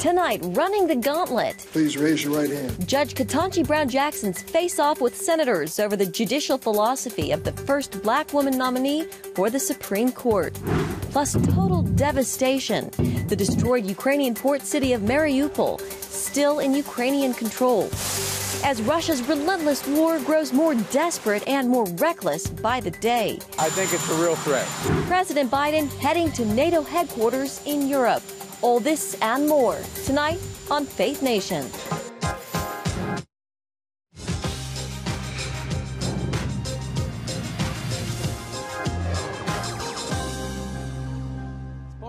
Tonight, running the gauntlet. Please raise your right hand. Judge KETANJI Brown Jackson's face-off with senators over the judicial philosophy of the first black woman nominee for the Supreme Court. Plus, total devastation. The destroyed Ukrainian port city of Mariupol, still in Ukrainian control. As Russia's relentless war grows more desperate and more reckless by the day. I think it's a real threat. President Biden heading to NATO headquarters in Europe. All this and more tonight on Faith Nation.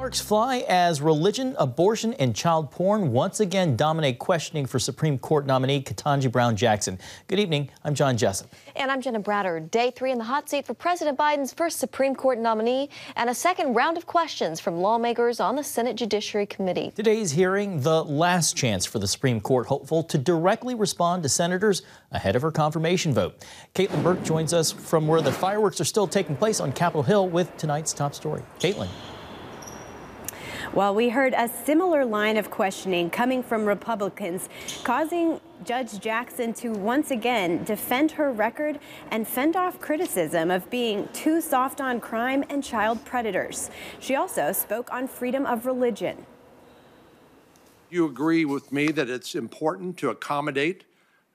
Sparks fly as religion, abortion, and child porn once again dominate questioning for Supreme Court nominee KETANJI Brown Jackson. Good evening. I'm John Jessup. And I'm Jenna Bratter. Day 3 in the hot seat for President Biden's first Supreme Court nominee and a second round of questions from lawmakers on the Senate Judiciary Committee. Today's hearing, the last chance for the Supreme Court hopeful to directly respond to senators ahead of her confirmation vote. Caitlin Burke joins us from where the fireworks are still taking place on Capitol Hill with tonight's top story. Caitlin. Well, we heard a similar line of questioning coming from Republicans, causing Judge Jackson to once again defend her record and fend off criticism of being too soft on crime and child predators. She also spoke on freedom of religion. You agree with me that it's important to accommodate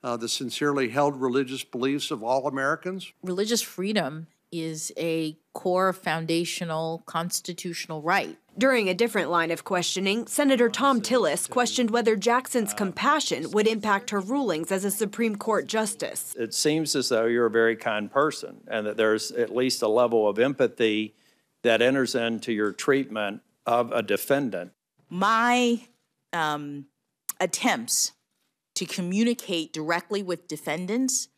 the sincerely held religious beliefs of all Americans? Religious freedom is a core foundational constitutional right. During a different line of questioning, Senator Tom Tillis questioned whether Jackson's compassion would impact her rulings as a Supreme Court justice. It seems as though you're a very kind person and that there's at least a level of empathy that enters into your treatment of a defendant. My attempts to communicate directly with defendants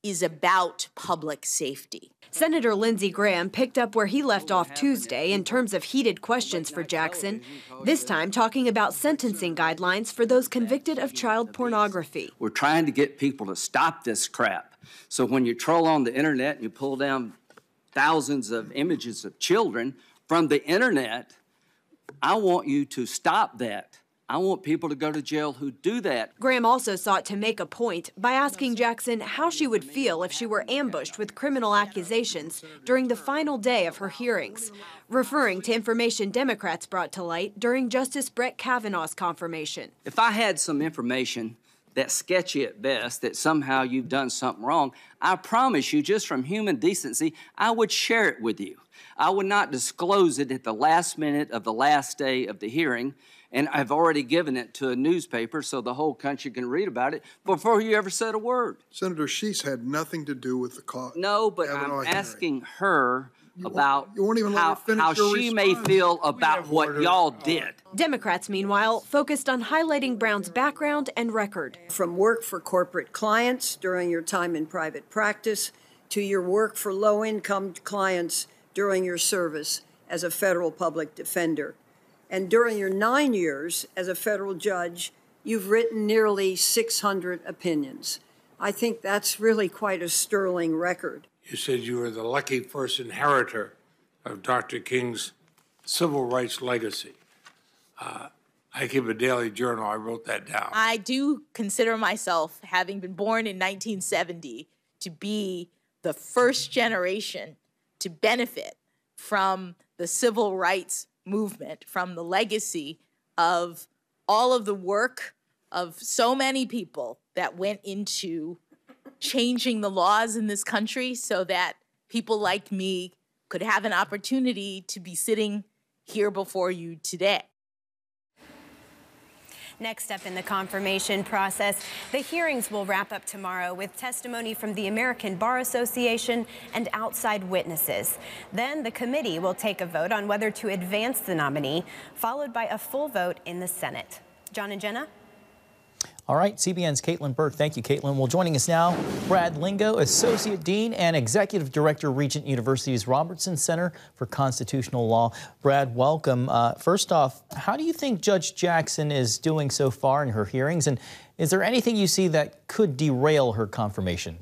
is about public safety. Senator Lindsey Graham picked up where he left off Tuesday in terms of heated questions for Jackson, this time talking about sentencing guidelines for those convicted of child pornography. We're trying to get people to stop this crap. So when you troll on the internet and you pull down thousands of images of children from the internet, I want you to stop that. I want people to go to jail who do that. Graham also sought to make a point by asking Jackson how she would feel if she were ambushed with criminal accusations during the final day of her hearings, referring to information Democrats brought to light during Justice Brett Kavanaugh's confirmation. If I had some information that's sketchy at best, that somehow you've done something wrong, I promise you, just from human decency, I would share it with you. I would not disclose it at the last minute of the last day of the hearing, and I've already given it to a newspaper so the whole country can read about it before you ever said a word. Senator Sheets had nothing to do with the cause. No, but I'm asking her about how she may response. feel about what y'all did. Democrats, meanwhile, focused on highlighting Brown's background and record. From work for corporate clients during your time in private practice to your work for low-income clients during your service as a federal public defender. And during your 9 years as a federal judge, you've written nearly 600 opinions. I think that's really quite a sterling record. You said you were the lucky first inheritor of Dr. King's civil rights legacy. I keep a daily journal. I wrote that down. I do consider myself, having been born in 1970, to be the first generation to benefit from the civil rights movement, from the legacy of all of the work of so many people that went into changing the laws in this country so that people like me could have an opportunity to be sitting here before you today. Next up in the confirmation process, the hearings will wrap up tomorrow with testimony from the American Bar Association and outside witnesses. Then the committee will take a vote on whether to advance the nominee, followed by a full vote in the Senate. John and Jenna? All right, CBN's Caitlin Burke. Thank you, Caitlin. Well, joining us now, Brad Lingo, Associate Dean and Executive Director, Regent University's Robertson Center for Constitutional Law. Brad, welcome. First off, how do you think Judge Jackson is doing so far in her hearings? And is there anything you see that could derail her confirmation?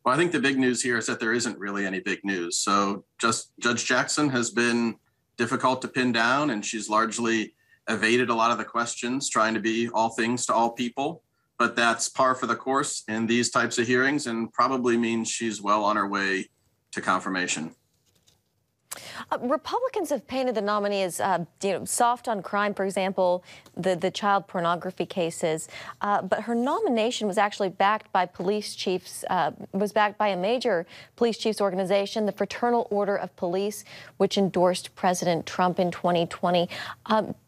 Well, I think the big news here is that there isn't really any big news. So Judge Jackson has been difficult to pin down, and she's largely evaded a lot of the questions, trying to be all things to all people. But that's par for the course in these types of hearings and probably means she's well on her way to confirmation. Republicans have painted the nominee as soft on crime, for example, the child pornography cases. But her nomination was actually backed by police chiefs, was backed by a major police chiefs organization, the Fraternal Order of Police, which endorsed President Trump in 2020.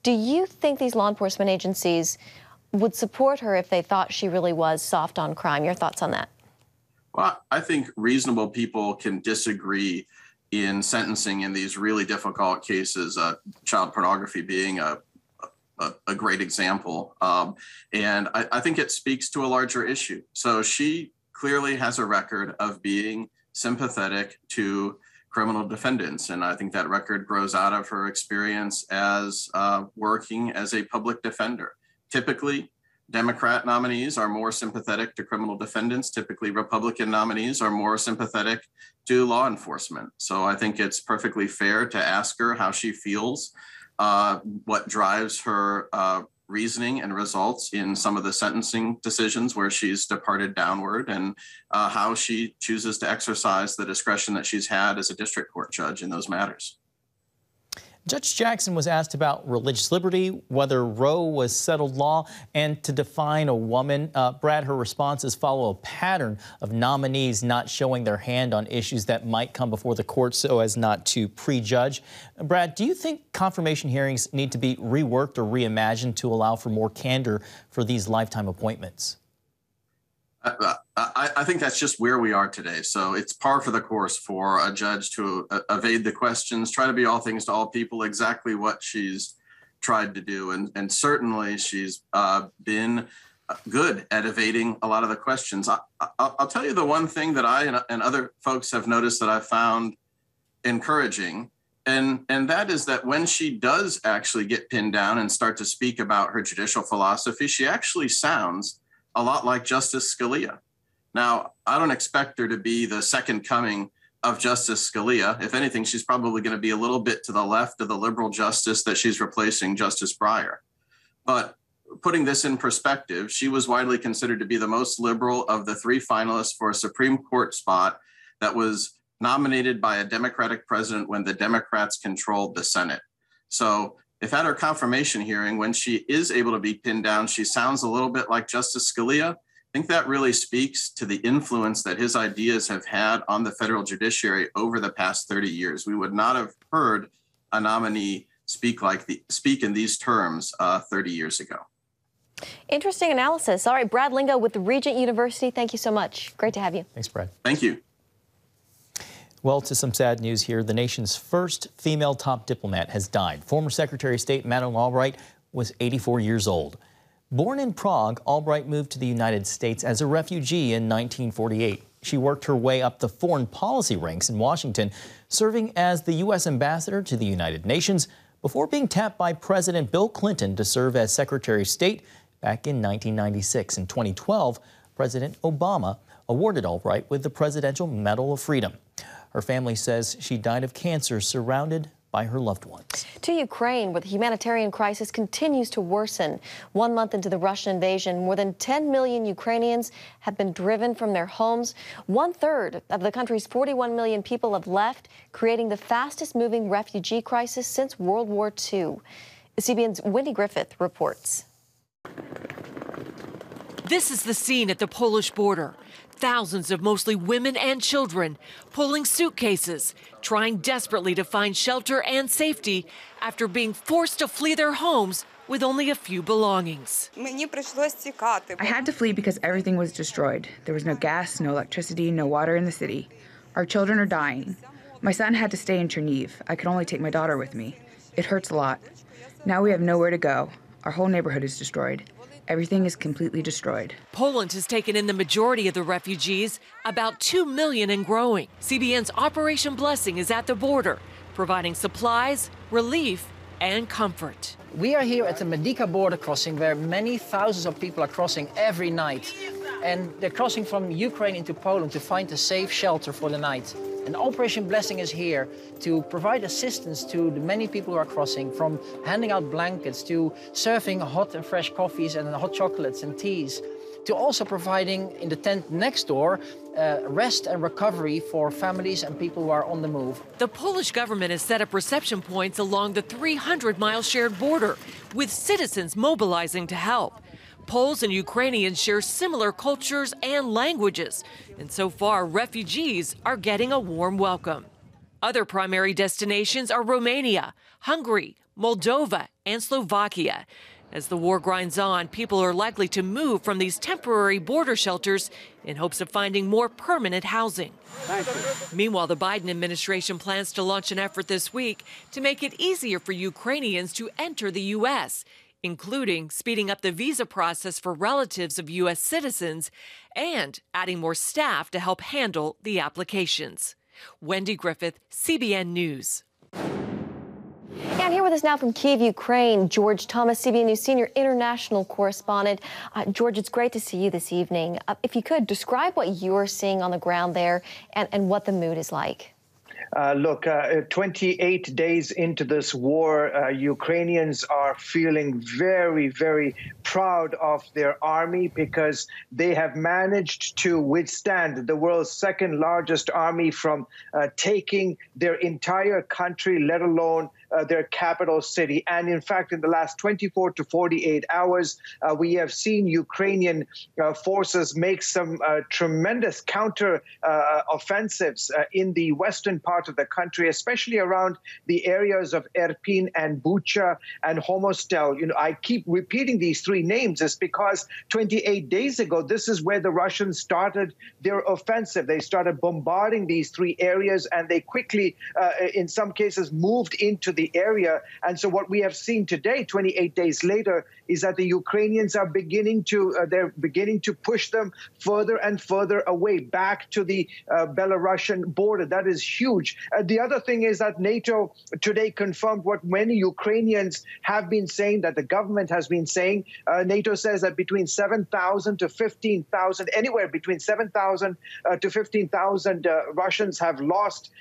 Do you think these law enforcement agencies would support her if they thought she really was soft on crime? Your thoughts on that? Well, I think reasonable people can disagree in sentencing in these really difficult cases, child pornography being a great example. And I think it speaks to a larger issue. So she clearly has a record of being sympathetic to criminal defendants. And I think that record grows out of her experience as working as a public defender. Typically, Democrat nominees are more sympathetic to criminal defendants. Typically, Republican nominees are more sympathetic to law enforcement. So I think it's perfectly fair to ask her how she feels, what drives her reasoning and results in some of the sentencing decisions where she's departed downward, and how she chooses to exercise the discretion that she's had as a district court judge in those matters. Judge Jackson was asked about religious liberty, whether Roe was settled law, and to define a woman. Brad, her responses follow a pattern of nominees not showing their hand on issues that might come before the court so as not to prejudge. Brad, do you think confirmation hearings need to be reworked or reimagined to allow for more candor for these lifetime appointments? I think that's just where we are today. So it's par for the course for a judge to evade the questions, try to be all things to all people, exactly what she's tried to do. And certainly she's been good at evading a lot of the questions. I'll tell you the one thing that I and other folks have noticed that I found encouraging, and that is that when she does actually get pinned down and start to speak about her judicial philosophy, she actually sounds a lot like Justice Scalia. Now, I don't expect her to be the second coming of Justice Scalia. If anything, she's probably going to be a little bit to the left of the liberal justice that she's replacing Justice Breyer. But putting this in perspective, she was widely considered to be the most liberal of the three finalists for a Supreme Court spot that was nominated by a Democratic president when the Democrats controlled the Senate. So if at her confirmation hearing, when she is able to be pinned down, she sounds a little bit like Justice Scalia, I think that really speaks to the influence that his ideas have had on the federal judiciary over the past 30 years. We would not have heard a nominee speak in these terms 30 years ago. Interesting analysis. All right, Brad Lingo with Regent University, thank you so much. Great to have you. Thanks, Brad. Thank you. Well, to some sad news here. The nation's first female top diplomat has died. Former Secretary of State Madeleine Albright was 84 years old. Born in Prague, Albright moved to the United States as a refugee in 1948. She worked her way up the foreign policy ranks in Washington, serving as the U.S. ambassador to the United Nations before being tapped by President Bill Clinton to serve as Secretary of State back in 1996. In 2012, President Obama awarded Albright with the Presidential Medal of Freedom. Her family says she died of cancer surrounded by her loved ones. To Ukraine, where the humanitarian crisis continues to worsen. 1 month into the Russian invasion, more than 10 million Ukrainians have been driven from their homes. 1/3 of the country's 41 million people have left, creating the fastest moving refugee crisis since World War II. CBN's Wendy Griffith reports. This is the scene at the Polish border. Thousands of mostly women and children pulling suitcases, trying desperately to find shelter and safety after being forced to flee their homes with only a few belongings. I had to flee because everything was destroyed. There was no gas, no electricity, no water in the city. Our children are dying. My son had to stay in Cherniv. I could only take my daughter with me. It hurts a lot. Now we have nowhere to go. Our whole neighborhood is destroyed. Everything is completely destroyed. Poland has taken in the majority of the refugees, about 2 million and growing. CBN's Operation Blessing is at the border, providing supplies, relief, and comfort. We are here at the Medica border crossing where many thousands of people are crossing every night. And they're crossing from Ukraine into Poland to find a safe shelter for the night. And Operation Blessing is here to provide assistance to the many people who are crossing, from handing out blankets to serving hot and fresh coffees and hot chocolates and teas, to also providing in the tent next door rest and recovery for families and people who are on the move. The Polish government has set up reception points along the 300-mile shared border, with citizens mobilizing to help. Poles and Ukrainians share similar cultures and languages, and so far, refugees are getting a warm welcome. Other primary destinations are Romania, Hungary, Moldova, and Slovakia. As the war grinds on, people are likely to move from these temporary border shelters in hopes of finding more permanent housing. Meanwhile, the Biden administration plans to launch an effort this week to make it easier for Ukrainians to enter the U.S., including speeding up the visa process for relatives of U.S. citizens and adding more staff to help handle the applications. Wendy Griffith, CBN News. And here with us now from Kyiv, Ukraine, George Thomas, CBN News senior international correspondent. George, it's great to see you this evening. If you could, describe what you're seeing on the ground there and what the mood is like. Look, 28 days into this war, Ukrainians are feeling very, very proud of their army because they have managed to withstand the world's second largest army from taking their entire country, let alone their capital city. And in fact, in the last 24 to 48 hours, we have seen Ukrainian forces make some tremendous counter offensives in the western part of the country, especially around the areas of Irpin and Bucha and Homostel. You know, I keep repeating these three names is because 28 days ago, this is where the Russians started their offensive. They started bombarding these three areas, and they quickly, in some cases, moved into the area. And so what we have seen today, 28 days later, is that the Ukrainians are beginning to push them further and further away back to the Belarusian border. That is huge. The other thing is that NATO today confirmed what many Ukrainians have been saying, that the government has been saying. NATO says that between 7,000 to 15,000, anywhere between 7,000 to 15,000 Russians have lost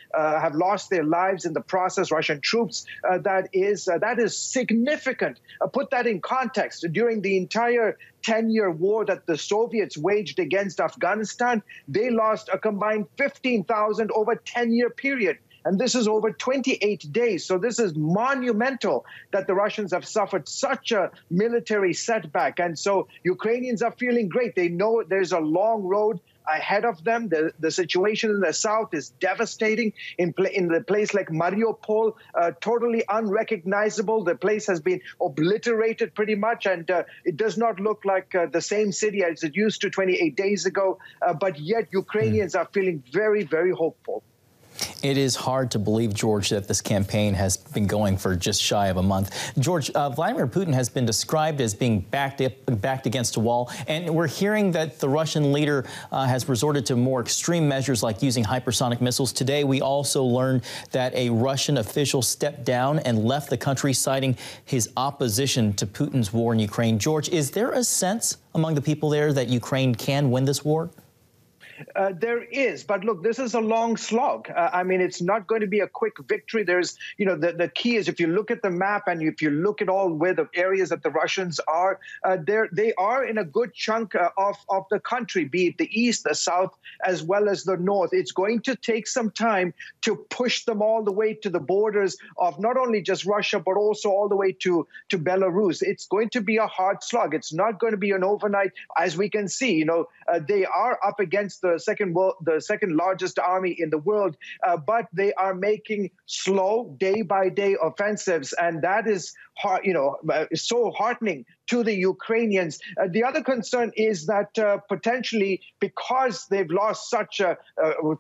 their lives in the process. Russian troops. That is significant. Put that in context. During the entire 10-year war that the Soviets waged against Afghanistan, they lost a combined 15,000 over a 10-year period. And this is over 28 days. So this is monumental that the Russians have suffered such a military setback. And so Ukrainians are feeling great. They know there's a long road ahead of them. The situation in the south is devastating. In the place like Mariupol, totally unrecognizable. The place has been obliterated pretty much, and it does not look like the same city as it used to 28 days ago. But yet Ukrainians are feeling very, very hopeful. It is hard to believe, George, that this campaign has been going for just shy of a month. George, Vladimir Putin has been described as being backed against a wall, and we're hearing that the Russian leader has resorted to more extreme measures like using hypersonic missiles. Today, we also learned that a Russian official stepped down and left the country, citing his opposition to Putin's war in Ukraine. George, is there a sense among the people there that Ukraine can win this war? There is, but look, this is a long slog. I mean, it's not going to be a quick victory. There's, you know, the key is if you look at the map and if you look at all where the areas that the Russians are, they are in a good chunk of the country, be it the east, the south, as well as the north. It's going to take some time to push them all the way to the borders of not only just Russia, but also all the way to Belarus. It's going to be a hard slog. It's not going to be an overnight, as we can see. You know, they are up against the second largest army in the world, but they are making slow, day-by-day offensives, and that is so heartening to the Ukrainians. The other concern is that potentially, because they've lost such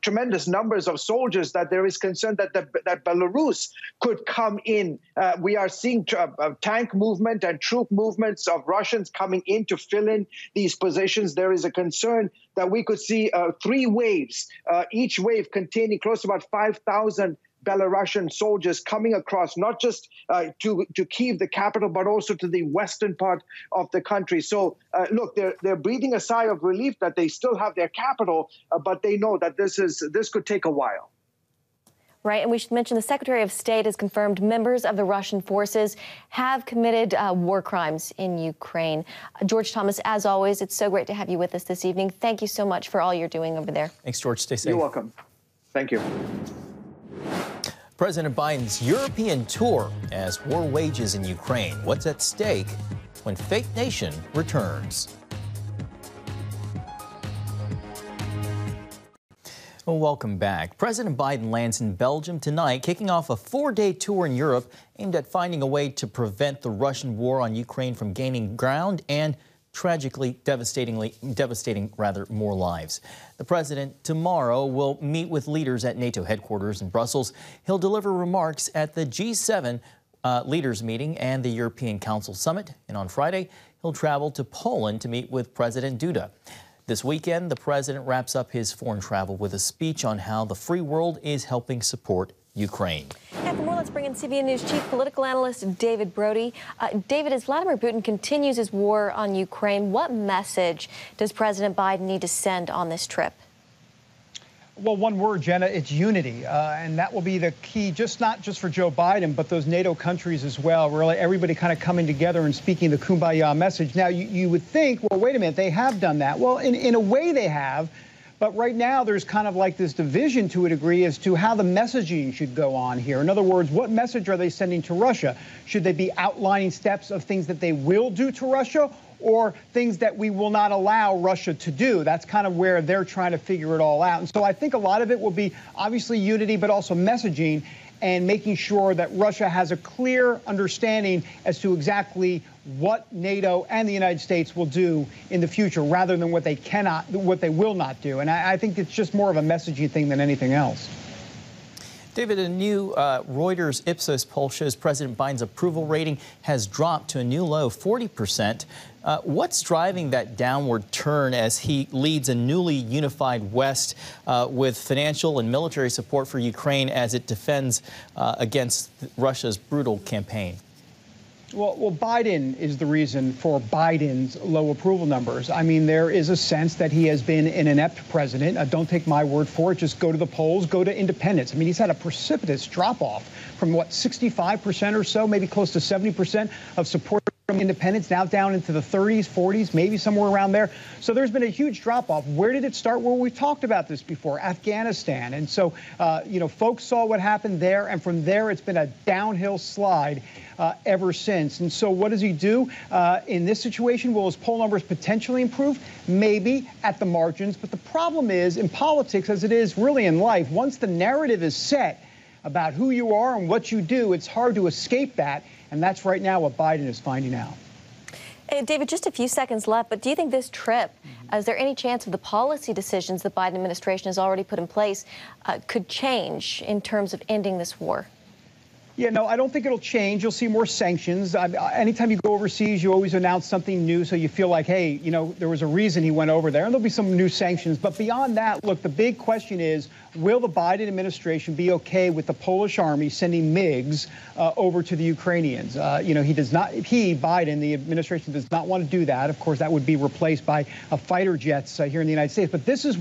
tremendous numbers of soldiers, that there is concern that Belarus could come in. We are seeing tank movement and troop movements of Russians coming in to fill in these positions. There is a concern that we could see 3 waves, each wave containing close to about 5,000 Belarusian soldiers coming across, not just to Kyiv, the capital, but also to the western part of the country. So, look, they're breathing a sigh of relief that they still have their capital, but they know that this could take a while. Right, and we should mention the Secretary of State has confirmed members of the Russian forces have committed war crimes in Ukraine. George Thomas, as always, it's so great to have you with us this evening. Thank you so much for all you're doing over there. Thanks, George. Stay safe. You're welcome. Thank you. President Biden's European tour as war wages in Ukraine. What's at stake when Fake Nation returns? Well, welcome back. President Biden lands in Belgium tonight, kicking off a 4-day tour in Europe aimed at finding a way to prevent the Russian war on Ukraine from gaining ground and tragically, devastating more lives. The president tomorrow will meet with leaders at NATO headquarters in Brussels. He'll deliver remarks at the G7 leaders meeting and the European Council summit. And on Friday, he'll travel to Poland to meet with President Duda. This weekend, the president wraps up his foreign travel with a speech on how the free world is helping support Ukraine. And for more, let's bring in CBN News chief political analyst David Brody. David, as Vladimir Putin continues his war on Ukraine, what message does President Biden need to send on this trip? Well, one word, Jenna, it's unity. And that will be the key, not just for Joe Biden, but those NATO countries as well. Really, everybody kind of coming together and speaking the kumbaya message. Now, you would think, well, wait a minute, they have done that. Well, in a way they have. But right now, there's kind of like this division to a degree as to how the messaging should go on here. In other words, what message are they sending to Russia? Should they be outlining steps of things that they will do to Russia, or things that we will not allow Russia to do? That's kind of where they're trying to figure it all out. And so I think a lot of it will be obviously unity, but also messaging and making sure that Russia has a clear understanding as to exactly what NATO and the United States will do in the future, rather than what they will not do. And I think it's just more of a messaging thing than anything else. David, a new Reuters Ipsos poll shows President Biden's approval rating has dropped to a new low, 40%. What's driving that downward turn as he leads a newly unified West with financial and military support for Ukraine as it defends against Russia's brutal campaign? Well, Biden is the reason for Biden's low approval numbers. I mean, there is a sense that he has been an inept president. Don't take my word for it. Just go to the polls, go to independents. I mean, he's had a precipitous drop-off from, 65% or so, maybe close to 70% of support from independents, now down into the 30s, 40s, maybe somewhere around there. So there's been a huge drop-off. Where did it start? Well, we've talked about this before, Afghanistan. And so, folks saw what happened there, and from there it's been a downhill slide ever since. And so what does he do in this situation? Will his poll numbers potentially improve? Maybe at the margins. But the problem is, in politics, as it is really in life, once the narrative is set about who you are and what you do, it's hard to escape that. And that's right now what Biden is finding out. David, just a few seconds left, but do you think this trip, is there any chance of the policy decisions the Biden administration has already put in place could change in terms of ending this war? Yeah, no, I don't think it'll change. You'll see more sanctions. Anytime you go overseas, you always announce something new, so you feel like, hey, there was a reason he went over there, and there'll be some new sanctions. But beyond that, look, the big question is, will the Biden administration be okay with the Polish army sending MiGs over to the Ukrainians? Biden, the administration does not want to do that. Of course, that would be replaced by fighter jets here in the United States. But this is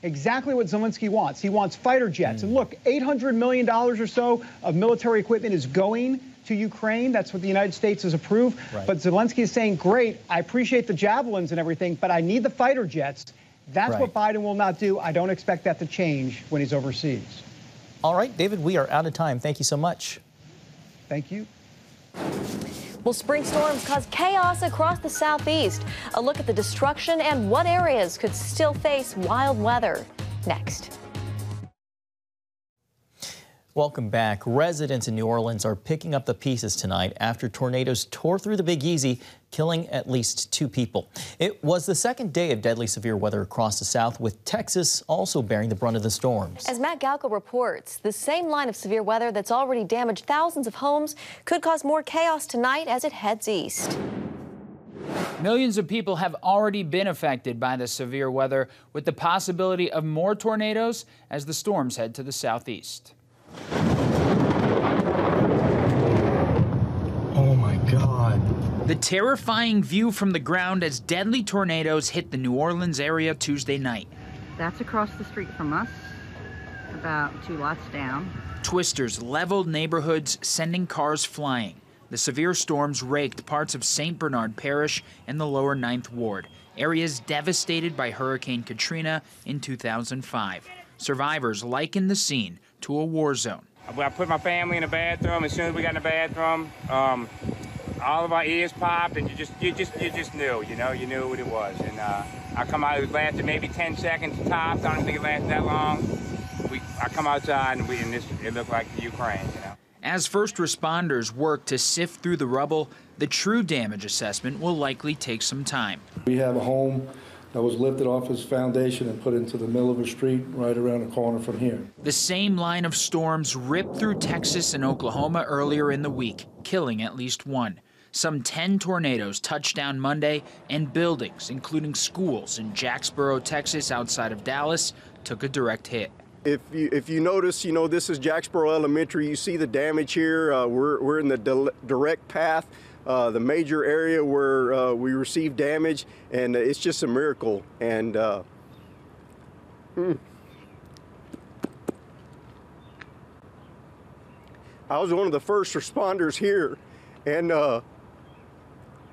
exactly what Zelensky wants. He wants fighter jets. And look, $800 million or so of military equipment is going to Ukraine. That's what the United States has approved. Right. But Zelensky is saying, great, I appreciate the javelins and everything, but I need the fighter jets. That's what Biden will not do. I don't expect that to change when he's overseas. All right, David, we are out of time. Thank you so much. Thank you. Well, spring storms cause chaos across the southeast. A look at the destruction and what areas could still face wild weather. Next. Welcome back. Residents in New Orleans are picking up the pieces tonight after tornadoes tore through the Big Easy, killing at least 2 people. It was the second day of deadly severe weather across the South, with Texas also bearing the brunt of the storms. As Matt Galco reports, the same line of severe weather that's already damaged thousands of homes could cause more chaos tonight as it heads east. Millions of people have already been affected by the severe weather, with the possibility of more tornadoes as the storms head to the southeast. Oh my God. The terrifying view from the ground as deadly tornadoes hit the New Orleans area Tuesday night. That's across the street from us. about 2 lots down. Twisters leveled neighborhoods, sending cars flying. The severe storms raked parts of St. Bernard Parish and the lower 9th Ward, areas devastated by Hurricane Katrina in 2005. Survivors likened the scene to a war zone. I put my family in the bathroom. As soon as we got in the bathroom, all of our ears popped, and you just knew, you knew what it was. And I come out, it lasted maybe 10 seconds tops. I don't think it lasted that long. I come outside, and it looked like the Ukraine, As first responders work to sift through the rubble, the true damage assessment will likely take some time. We have a home that was lifted off its foundation and put into the middle of a street right around the corner from here. The same line of storms ripped through Texas and Oklahoma earlier in the week, killing at least one. Some 10 tornadoes touched down Monday, and buildings, including schools in Jacksboro, Texas, outside of Dallas, took a direct hit. If you notice, this is Jacksboro Elementary. You see the damage here. We're in the direct path, the major area where we received damage, and it's just a miracle. And I was one of the first responders here, and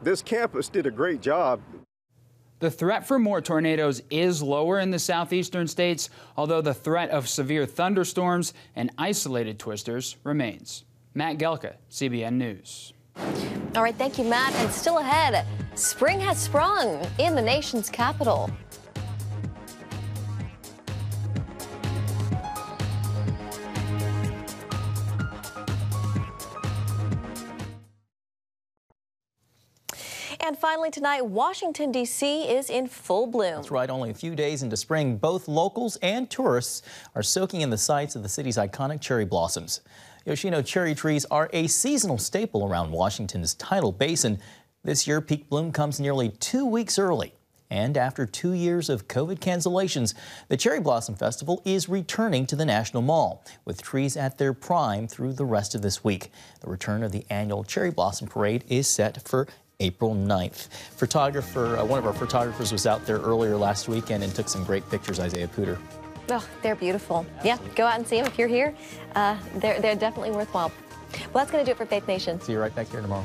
this campus did a great job. The threat for more tornadoes is lower in the southeastern states, although the threat of severe thunderstorms and isolated twisters remains. Matt Gelka, CBN News. All right, thank you, Matt. And still ahead, spring has sprung in the nation's capital. And finally tonight, Washington, D.C. is in full bloom. That's right. Only a few days into spring, both locals and tourists are soaking in the sights of the city's iconic cherry blossoms. Yoshino cherry trees are a seasonal staple around Washington's tidal basin. This year, peak bloom comes nearly 2 weeks early. And after 2 years of COVID cancellations, the Cherry Blossom Festival is returning to the National Mall, with trees at their prime through the rest of this week. The return of the annual Cherry Blossom Parade is set for April 9th. One of our photographers was out there earlier last weekend and took some great pictures, Isaiah Pooter. Oh, they're beautiful. Yeah, go out and see them if you're here. They're definitely worthwhile. Well, that's going to do it for Faith Nation. See you right back here tomorrow.